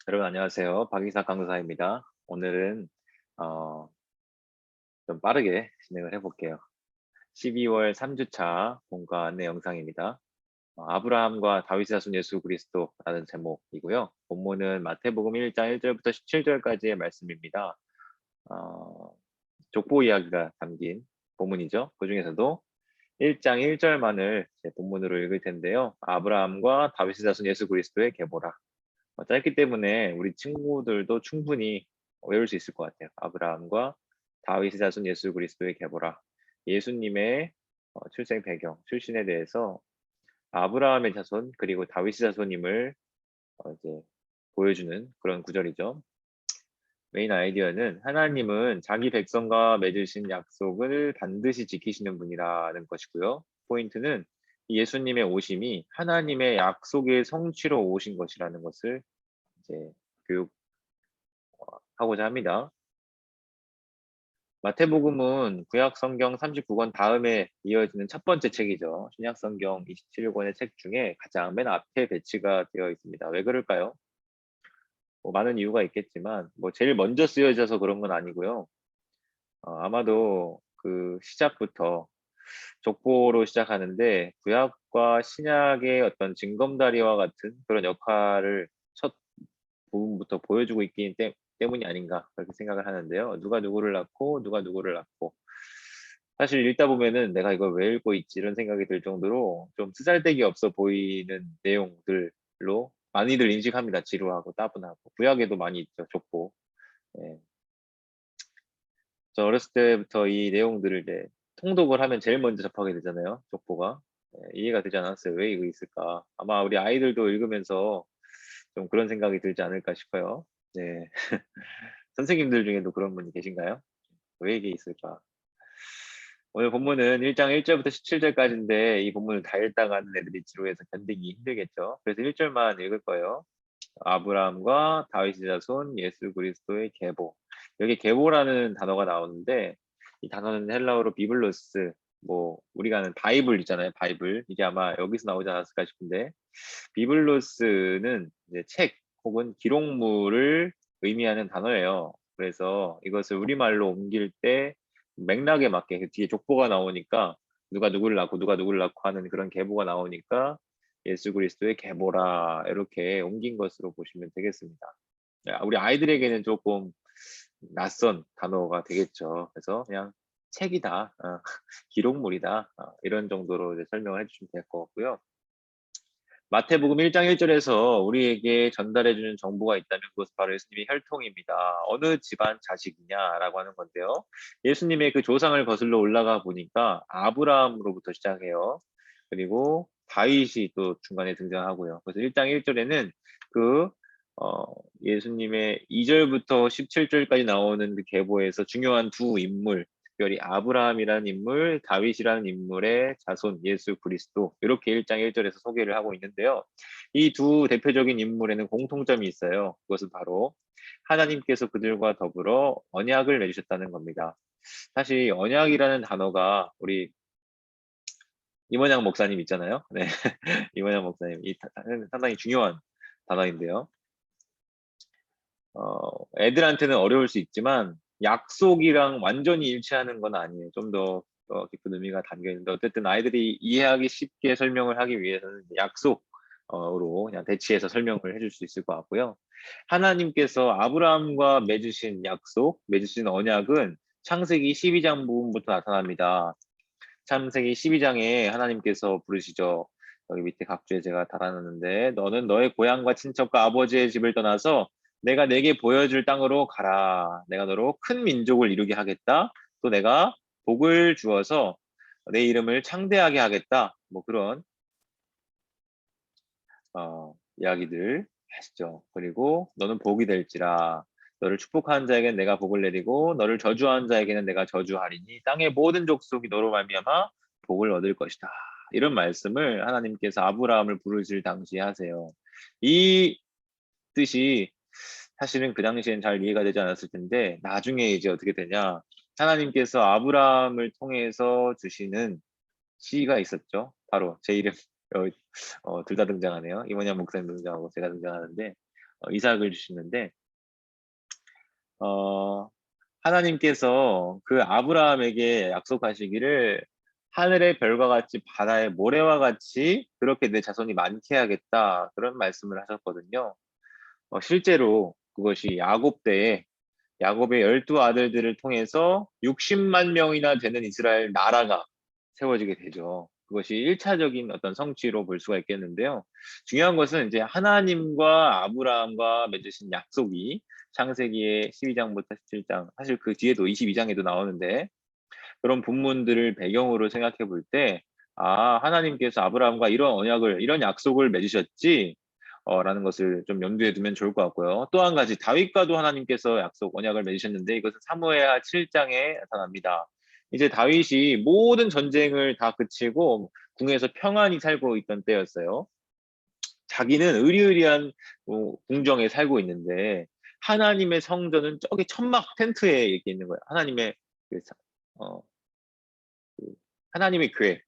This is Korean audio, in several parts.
여러분 안녕하세요. 박이삭 강사입니다. 오늘은 어, 좀 빠르게 진행을 해볼게요. 12월 3주차 본과 안내 영상입니다. 아브라함과 다윗의 자손 예수 그리스도라는 제목이고요. 본문은 마태복음 1장 1절부터 17절까지의 말씀입니다. 어, 족보 이야기가 담긴 본문이죠. 그 중에서도 1장 1절만을 본문으로 읽을 텐데요. 아브라함과 다윗의 자손 예수 그리스도의 계보라. 짧기 때문에 우리 친구들도 충분히 외울 수 있을 것 같아요. 아브라함과 다윗의 자손 예수 그리스도의 계보라. 예수님의 출생 배경, 출신에 대해서 아브라함의 자손 그리고 다윗의 자손임을 이제 보여주는 그런 구절이죠. 메인 아이디어는 하나님은 자기 백성과 맺으신 약속을 반드시 지키시는 분이라는 것이고요. 포인트는 예수님의 오심이 하나님의 약속의 성취로 오신 것이라는 것을 이제 교육하고자 합니다. 마태복음은 구약 성경 39권 다음에 이어지는 첫 번째 책이죠. 신약 성경 27권의 책 중에 가장 맨 앞에 배치가 되어 있습니다. 왜 그럴까요? 뭐 많은 이유가 있겠지만 뭐 제일 먼저 쓰여져서 그런 건 아니고요. 아마도 그 시작부터 족보로 시작하는데 구약과 신약의 어떤 징검다리와 같은 그런 역할을 첫 부분부터 보여주고 있기 때문이 아닌가 그렇게 생각을 하는데요. 누가 누구를 낳고 누가 누구를 낳고 사실 읽다 보면은 내가 이걸 왜 읽고 있지 이런 생각이 들 정도로 좀 쓰잘데기 없어 보이는 내용들로 많이들 인식합니다. 지루하고 따분하고 구약에도 많이 있죠. 족보. 예. 저 어렸을 때부터 이 내용들을 이제 통독을 하면 제일 먼저 접하게 되잖아요. 족보가. 이해가 되지 않았어요. 왜 이거 있을까? 아마 우리 아이들도 읽으면서 좀 그런 생각이 들지 않을까 싶어요. 네. 선생님들 중에도 그런 분이 계신가요? 왜 이게 있을까? 오늘 본문은 1장 1절부터 17절까지인데 이 본문을 다 읽다가는 애들이 지루해서 견디기 힘들겠죠. 그래서 1절만 읽을 거예요. 아브라함과 다윗의 자손 예수 그리스도의 계보. 여기 계보라는 단어가 나오는데 이 단어는 헬라어로 비블로스 뭐 우리가 아는 바이블 있잖아요. 바이블. 이게 아마 여기서 나오지 않았을까 싶은데 비블로스는 이제 책 혹은 기록물을 의미하는 단어예요. 그래서 이것을 우리말로 옮길 때 맥락에 맞게 그 뒤에 족보가 나오니까 누가 누구를 낳고 누가 누구를 낳고 하는 그런 계보가 나오니까 예수 그리스도의 계보라 이렇게 옮긴 것으로 보시면 되겠습니다. 우리 아이들에게는 조금 낯선 단어가 되겠죠. 그래서 그냥 책이다, 기록물이다 이런 정도로 이제 설명을 해주시면 될 것 같고요. 마태복음 1장 1절에서 우리에게 전달해주는 정보가 있다면 그것은 바로 예수님의 혈통입니다. 어느 집안 자식이냐라고 하는 건데요. 예수님의 그 조상을 거슬러 올라가 보니까 아브라함으로부터 시작해요. 그리고 다윗이 또 중간에 등장하고요. 그래서 1장 1절에는 그 예수님의 2절부터 17절까지 나오는 그 계보에서 중요한 두 인물, 특별히 아브라함이라는 인물, 다윗이라는 인물의 자손 예수 그리스도 이렇게 1장 1절에서 소개를 하고 있는데요. 이 두 대표적인 인물에는 공통점이 있어요. 그것은 바로 하나님께서 그들과 더불어 언약을 맺으셨다는 겁니다. 사실 언약이라는 단어가 우리 임원양 목사님 있잖아요. 네, 임원양 목사님 이 상당히 중요한 단어인데요. 애들한테는 어려울 수 있지만 약속이랑 완전히 일치하는 건 아니에요. 좀 더 깊은 의미가 담겨 있는데 어쨌든 아이들이 이해하기 쉽게 설명을 하기 위해서는 약속으로 그냥 대치해서 설명을 해줄 수 있을 것 같고요. 하나님께서 아브라함과 맺으신 약속, 맺으신 언약은 창세기 12장 부분부터 나타납니다. 창세기 12장에 하나님께서 부르시죠. 여기 밑에 각주에 제가 달아놨는데 너는 너의 고향과 친척과 아버지의 집을 떠나서 내가 내게 보여줄 땅으로 가라. 내가 너로 큰 민족을 이루게 하겠다. 또 내가 복을 주어서 내 이름을 창대하게 하겠다. 뭐 그런 이야기들 하시죠. 그리고 너는 복이 될지라. 너를 축복하는 자에게는 내가 복을 내리고 너를 저주하는 자에게는 내가 저주하리니 땅의 모든 족속이 너로 말미암아 복을 얻을 것이다. 이런 말씀을 하나님께서 아브라함을 부르실 당시에 하세요. 이 뜻이 사실은 그 당시엔 잘 이해가 되지 않았을 텐데 나중에 이제 어떻게 되냐. 하나님께서 아브라함을 통해서 주시는 시가 있었죠. 바로 제 이름 둘 다 등장하네요. 이모냐 목사님 등장하고 제가 등장하는데 이삭을 주시는데 어, 하나님께서 그 아브라함에게 약속하시기를 하늘의 별과 같이 바다의 모래와 같이 그렇게 내 자손이 많게 하겠다 그런 말씀을 하셨거든요. 실제로 그것이 야곱 때에 야곱의 12 아들들을 통해서 60만 명이나 되는 이스라엘 나라가 세워지게 되죠. 그것이 1차적인 어떤 성취로 볼 수가 있겠는데요. 중요한 것은 이제 하나님과 아브라함과 맺으신 약속이 창세기의 12장부터 17장, 사실 그 뒤에도 22장에도 나오는데 그런 본문들을 배경으로 생각해 볼 때, 하나님께서 아브라함과 이런 언약을, 이런 약속을 맺으셨지, 라는 것을 좀 염두에 두면 좋을 것 같고요. 또 한 가지, 다윗과도 하나님께서 약속, 언약을 맺으셨는데 이것은 사무엘하 7장에 나타납니다. 이제 다윗이 모든 전쟁을 다 그치고 궁에서 평안히 살고 있던 때였어요. 자기는 의리의리한 궁정에 살고 있는데 하나님의 성전은 저기 천막 텐트에 이렇게 있는 거예요. 하나님의 그 어, 그 하나님의 교회,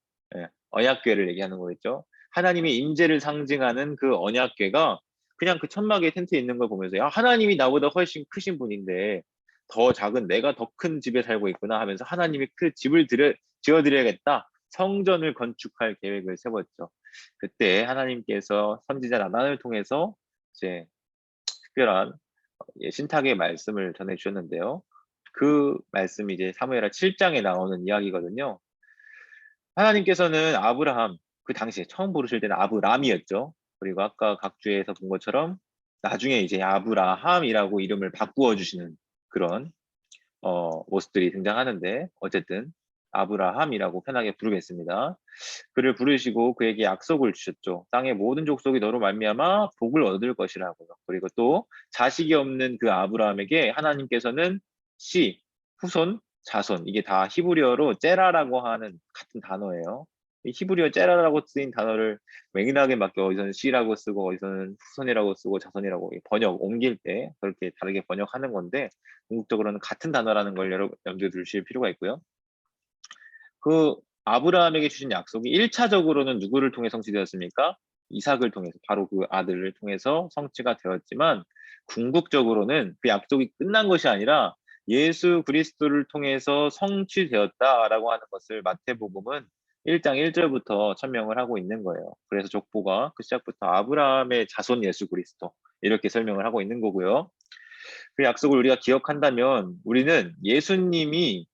언약궤를 얘기하는 거겠죠. 하나님의 임재를 상징하는 그 언약궤가 그냥 그 천막의 텐트에 있는 걸 보면서 야, 하나님이 나보다 훨씬 크신 분인데 더 작은 내가 더 큰 집에 살고 있구나 하면서 하나님이 그 집을 지어드려야겠다. 성전을 건축할 계획을 세웠죠. 그때 하나님께서 선지자 나단을 통해서 이제 특별한 신탁의 말씀을 전해 주셨는데요. 그 말씀이 이제 사무엘하 7장에 나오는 이야기거든요. 하나님께서는 아브라함, 그 당시에 처음 부르실 때는 아브람이었죠. 그리고 아까 각주에서 본 것처럼 나중에 이제 아브라함이라고 이름을 바꾸어 주시는 그런 모습들이 등장하는데 어쨌든 아브라함이라고 편하게 부르겠습니다. 그를 부르시고 그에게 약속을 주셨죠. 땅의 모든 족속이 너로 말미암아 복을 얻을 것이라고요. 그리고 또 자식이 없는 그 아브라함에게 하나님께서는 씨, 후손, 자손 이게 다 히브리어로 째라라고 하는 같은 단어예요. 이 히브리어 째라라고 쓰인 단어를 맥락에 맞게 어디서는 씨라고 쓰고 어디서는 후손이라고 쓰고 자손이라고 번역 옮길 때 그렇게 다르게 번역하는 건데 궁극적으로는 같은 단어라는 걸 여러분 염두에 두실 필요가 있고요. 그 아브라함에게 주신 약속이 1차적으로는 누구를 통해 성취되었습니까? 이삭을 통해서 바로 그 아들을 통해서 성취가 되었지만 궁극적으로는 그 약속이 끝난 것이 아니라 예수 그리스도를 통해서 성취되었다라고 하는 것을 마태복음은 1장 1절부터 천명을 하고 있는 거예요. 그래서 족보가 그 시작부터 아브라함의 자손 예수 그리스도 이렇게 설명을 하고 있는 거고요. 그 약속을 우리가 기억한다면 우리는 예수님이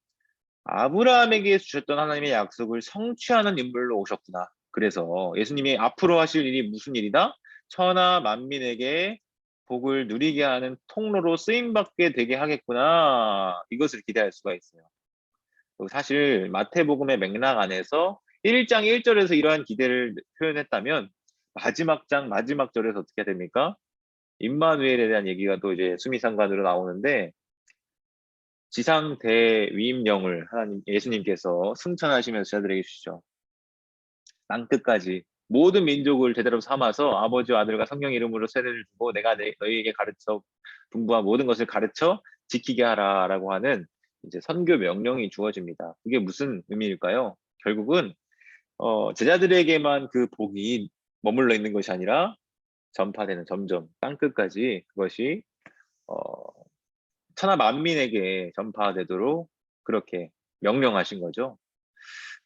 아브라함에게 주셨던 하나님의 약속을 성취하는 인물로 오셨구나. 그래서 예수님이 앞으로 하실 일이 무슨 일이다? 천하 만민에게 복을 누리게 하는 통로로 쓰임받게 되게 하겠구나. 이것을 기대할 수가 있어요. 사실 마태복음의 맥락 안에서 1장 1절에서 이러한 기대를 표현했다면 마지막 장 마지막 절에서 어떻게 됩니까? 임마누엘에 대한 얘기가 또 이제 수미상관으로 나오는데 지상 대위임령을 하나님 예수님께서 승천하시면서 저들에게 주시죠. 땅 끝까지 모든 민족을 제대로 삼아서 아버지와 아들과 성령 이름으로 세례를 주고 내가 너희에게 가르쳐 분부한 모든 것을 가르쳐 지키게 하라라고 하는 이제 선교 명령이 주어집니다. 그게 무슨 의미일까요? 결국은 제자들에게만 그 복이 머물러 있는 것이 아니라 전파되는 점점 땅 끝까지 그것이 어, 천하 만민에게 전파되도록 그렇게 명령하신 거죠.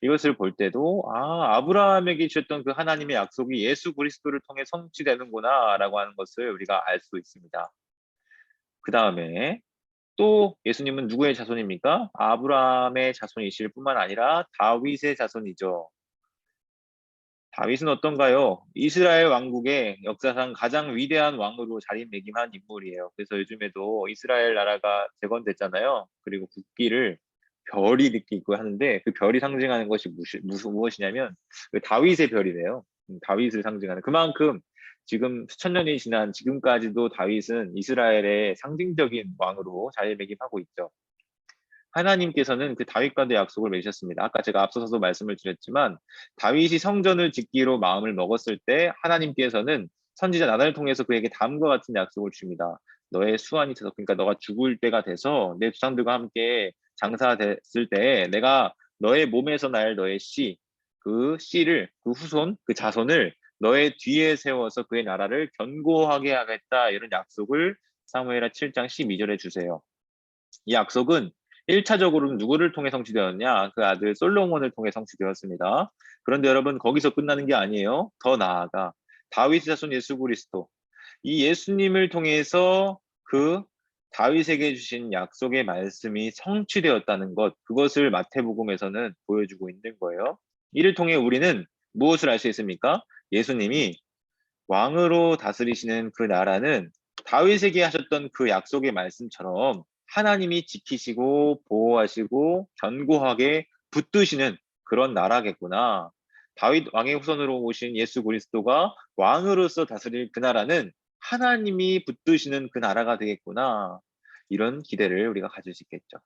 이것을 볼 때도 아브라함에게 주셨던 그 하나님의 약속이 예수 그리스도를 통해 성취되는구나라고 하는 것을 우리가 알 수 있습니다. 그 다음에 또 예수님은 누구의 자손입니까? 아브라함의 자손이실 뿐만 아니라 다윗의 자손이죠. 다윗은 어떤가요? 이스라엘 왕국의 역사상 가장 위대한 왕으로 자리매김한 인물이에요. 그래서 요즘에도 이스라엘 나라가 재건됐잖아요. 그리고 국기를 별이 이렇게 있고 하는데 그 별이 상징하는 것이 무엇이냐면 그 다윗의 별이래요. 다윗을 상징하는 그만큼 지금 수천 년이 지난 지금까지도 다윗은 이스라엘의 상징적인 왕으로 자리매김하고 있죠. 하나님께서는 그 다윗과도 약속을 맺으셨습니다. 아까 제가 앞서서도 말씀을 드렸지만 다윗이 성전을 짓기로 마음을 먹었을 때 하나님께서는 선지자 나단을 통해서 그에게 다음과 같은 약속을 줍니다. 너의 수완이 돼서 그러니까 너가 죽을 때가 돼서 내 조상들과 함께 장사됐을 때 내가 너의 몸에서 날 너의 씨, 그 씨를 그 후손, 그 자손을 너의 뒤에 세워서 그의 나라를 견고하게 하겠다. 이런 약속을 사무엘하 7장 12절에 주세요. 이 약속은 1차적으로는 누구를 통해 성취되었냐? 그 아들 솔로몬을 통해 성취되었습니다. 그런데 여러분 거기서 끝나는 게 아니에요. 더 나아가 다윗의 자손 예수 그리스도, 이 예수님을 통해서 그 다윗에게 주신 약속의 말씀이 성취되었다는 것, 그것을 마태복음에서는 보여주고 있는 거예요. 이를 통해 우리는 무엇을 알 수 있습니까? 예수님이 왕으로 다스리시는 그 나라는 다윗에게 하셨던 그 약속의 말씀처럼 하나님이 지키시고 보호하시고 견고하게 붙드시는 그런 나라겠구나. 다윗 왕의 후손으로 오신 예수 그리스도가 왕으로서 다스릴 그 나라는 하나님이 붙드시는 그 나라가 되겠구나. 이런 기대를 우리가 가질 수 있겠죠.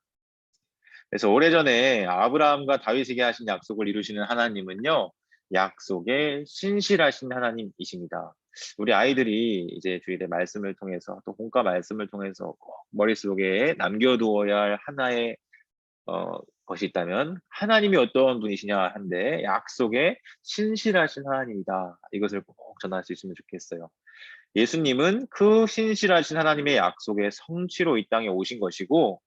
그래서 오래전에 아브라함과 다윗에게 하신 약속을 이루시는 하나님은요, 약속에 신실하신 하나님이십니다. 우리 아이들이 이제 주일에 말씀을 통해서 또 본과 말씀을 통해서 꼭 머릿속에 남겨두어야 할 하나의 것이 있다면 하나님이 어떤 분이시냐 한데 약속에 신실하신 하나님이다. 이것을 꼭 전할 수 있으면 좋겠어요. 예수님은 그 신실하신 하나님의 약속의 성취로 이 땅에 오신 것이고,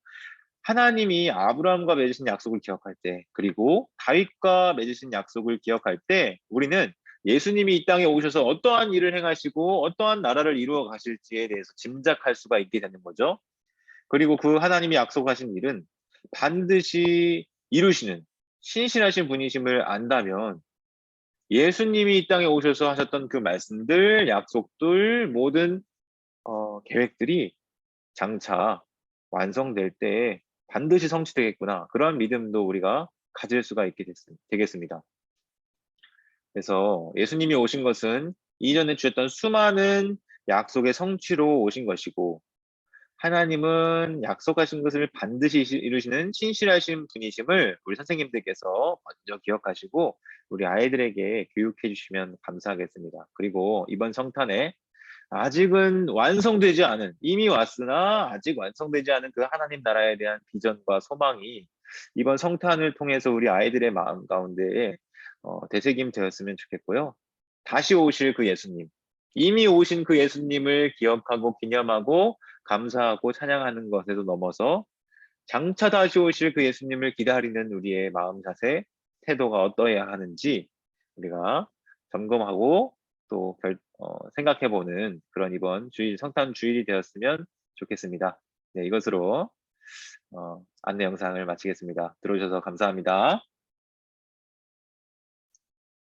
하나님이 아브라함과 맺으신 약속을 기억할 때, 그리고 다윗과 맺으신 약속을 기억할 때, 우리는 예수님이 이 땅에 오셔서 어떠한 일을 행하시고 어떠한 나라를 이루어 가실지에 대해서 짐작할 수가 있게 되는 거죠. 그리고 그 하나님이 약속하신 일은 반드시 이루시는 신실하신 분이심을 안다면, 예수님이 이 땅에 오셔서 하셨던 그 말씀들, 약속들, 모든 계획들이 장차 완성될 때 반드시 성취되겠구나. 그런 믿음도 우리가 가질 수가 있게 되겠습니다. 그래서 예수님이 오신 것은 이전에 주셨던 수많은 약속의 성취로 오신 것이고, 하나님은 약속하신 것을 반드시 이루시는 신실하신 분이심을 우리 선생님들께서 먼저 기억하시고 우리 아이들에게 교육해 주시면 감사하겠습니다. 그리고 이번 성탄에 아직은 완성되지 않은, 이미 왔으나 아직 완성되지 않은 그 하나님 나라에 대한 비전과 소망이 이번 성탄을 통해서 우리 아이들의 마음 가운데에 되새김 되었으면 좋겠고요. 다시 오실 그 예수님, 이미 오신 그 예수님을 기억하고 기념하고 감사하고 찬양하는 것에도 넘어서 장차 다시 오실 그 예수님을 기다리는 우리의 마음 자세, 태도가 어떠해야 하는지 우리가 점검하고 또 생각해보는 그런 이번 주일, 성탄 주일이 되었으면 좋겠습니다. 네, 이것으로 안내 영상을 마치겠습니다. 들어주셔서 감사합니다.